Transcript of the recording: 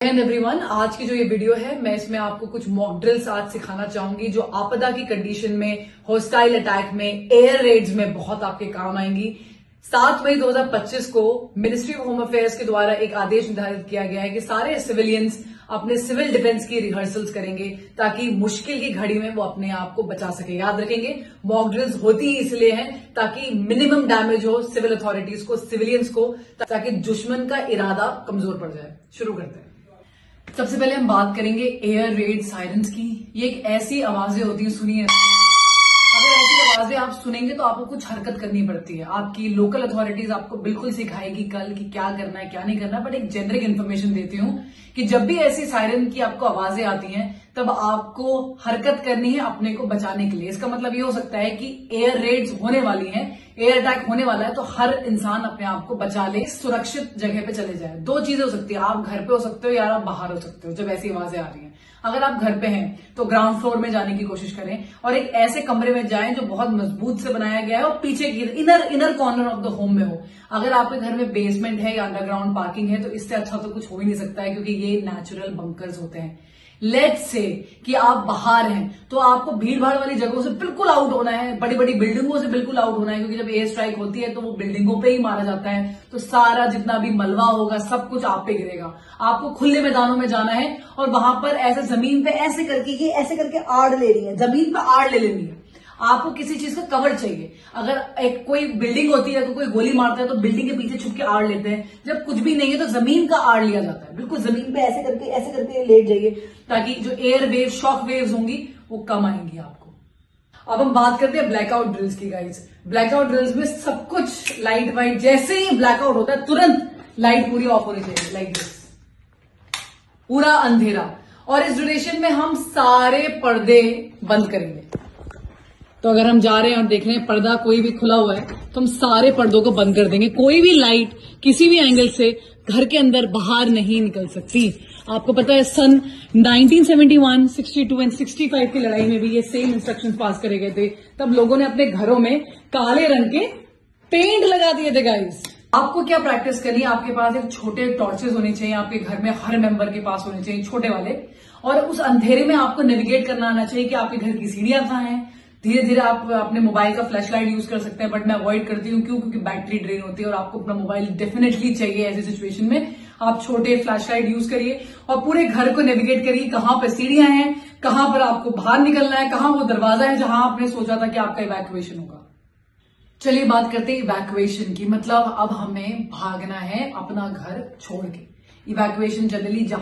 Everyone, आज की जो ये वीडियो है मैं इसमें आपको कुछ मॉक ड्रिल्स आज सिखाना चाहूंगी जो आपदा की कंडीशन में, हॉस्टाइल अटैक में, एयर रेड्स में बहुत आपके काम आएंगी। 7 मई 2025 को मिनिस्ट्री ऑफ होम अफेयर्स के द्वारा एक आदेश निर्धारित किया गया है कि सारे सिविलियंस अपने सिविल डिफेंस की रिहर्सल्स करेंगे ताकि मुश्किल की घड़ी में वो अपने आप को बचा सके। याद रखेंगे, मॉक ड्रिल्स होती ही इसलिए है ताकि मिनिमम डैमेज हो सिविल अथॉरिटीज को, सिविलियंस को, ताकि दुश्मन का इरादा कमजोर पड़ जाए। शुरू करते हैं। सबसे पहले हम बात करेंगे एयर रेड सायरन्स की। ये एक ऐसी आवाजें होती हैं, सुनिए, अगर ऐसी आवाजें आप सुनेंगे तो आपको कुछ हरकत करनी पड़ती है। आपकी लोकल अथॉरिटीज आपको बिल्कुल सिखाएगी कल कि क्या करना है क्या नहीं करना, बट एक जेनरिक इन्फॉर्मेशन देती हूँ कि जब भी ऐसी सायरन की आपको आवाजें आती हैं तब आपको हरकत करनी है अपने को बचाने के लिए। इसका मतलब ये हो सकता है कि एयर रेड्स होने वाली हैं, एयर अटैक होने वाला है, तो हर इंसान अपने आप को बचा ले, सुरक्षित जगह पे चले जाए। 2 चीजें हो सकती है, आप घर पे हो सकते हो या आप बाहर हो सकते हो जब ऐसी आवाजें आ रही हैं। अगर आप घर पे हैं तो ग्राउंड फ्लोर में जाने की कोशिश करें और एक ऐसे कमरे में जाएं जो बहुत मजबूत से बनाया गया है और पीछे की inner corner of the home में हो। अगर आपके घर में बेसमेंट है या अंडरग्राउंड पार्किंग है तो इससे अच्छा तो कुछ हो ही नहीं सकता है, क्योंकि ये नेचुरल बंकर्स होते हैं। लेट्स से कि आप बाहर हैं तो आपको भीड़ भाड़ वाली जगहों से बिल्कुल आउट होना है, बड़ी बड़ी बिल्डिंगों से बिल्कुल आउट होना है, क्योंकि जब एयर स्ट्राइक होती है तो वो बिल्डिंगों पे ही मारा जाता है, तो सारा जितना भी मलबा होगा सब कुछ आप पे गिरेगा। आपको खुले मैदानों में जाना है और वहां पर ऐसे जमीन पे ऐसे करके आड़ ले रही है, जमीन पे आड़ ले लेनी है। आपको किसी चीज का कवर चाहिए। अगर एक कोई बिल्डिंग होती है तो कोई गोली मारता है तो बिल्डिंग के पीछे छुप के आड़ लेते हैं। जब कुछ भी नहीं है तो जमीन का आड़ लिया जाता है। बिल्कुल जमीन पे ऐसे करके लेट जाइए ताकि जो एयर वेव, शॉक वेव्स होंगी वो कम आएंगी आपको। अब हम बात करते हैं ब्लैकआउट ड्रिल्स की गाइस। ब्लैकआउट ड्रिल्स में सब कुछ लाइट वाइट, जैसे ही ब्लैकआउट होता है तुरंत लाइट पूरी ऑफ होनी चाहिए, लाइक दिस, पूरा अंधेरा। और इस ड्यूरेशन में हम सारे पर्दे बंद करेंगे। तो अगर हम जा रहे हैं और देख रहे हैं पर्दा कोई भी खुला हुआ है तो हम सारे पर्दों को बंद कर देंगे। कोई भी लाइट किसी भी एंगल से घर के अंदर बाहर नहीं निकल सकती। आपको पता है सन 1971, 62 एंड 65 की लड़ाई में भी ये सेम इंस्ट्रक्शंस पास करे गए थे। तब लोगों ने अपने घरों में काले रंग के पेंट लगा दिए थे गाइस। आपको क्या प्रैक्टिस करनी है, आपके पास एक छोटे टॉर्चेस होने चाहिए, आपके घर में हर मेंबर के पास होने चाहिए छोटे वाले, और उस अंधेरे में आपको नेविगेट करना आना चाहिए कि आपके घर की सीढ़ियां कहाँ हैं। धीरे धीरे आप अपने मोबाइल का फ्लैश लाइट यूज कर सकते हैं, बट मैं अवॉइड करती हूँ। क्यों? क्योंकि बैटरी ड्रेन होती है और आपको अपना मोबाइल डेफिनेटली चाहिए ऐसी सिचुएशन में। आप छोटे फ्लैश लाइट यूज करिए और पूरे घर को नेविगेट करिए, कहां पर सीढ़ियां हैं, कहां पर आपको बाहर निकलना है, कहां वो दरवाजा है जहां आपने सोचा था कि आपका इवैक्यूएशन होगा। चलिए बात करते हैं इवैक्यूएशन की। मतलब अब हमें भागना है अपना घर छोड़ के। इवैक्यूएशन जनरली जहां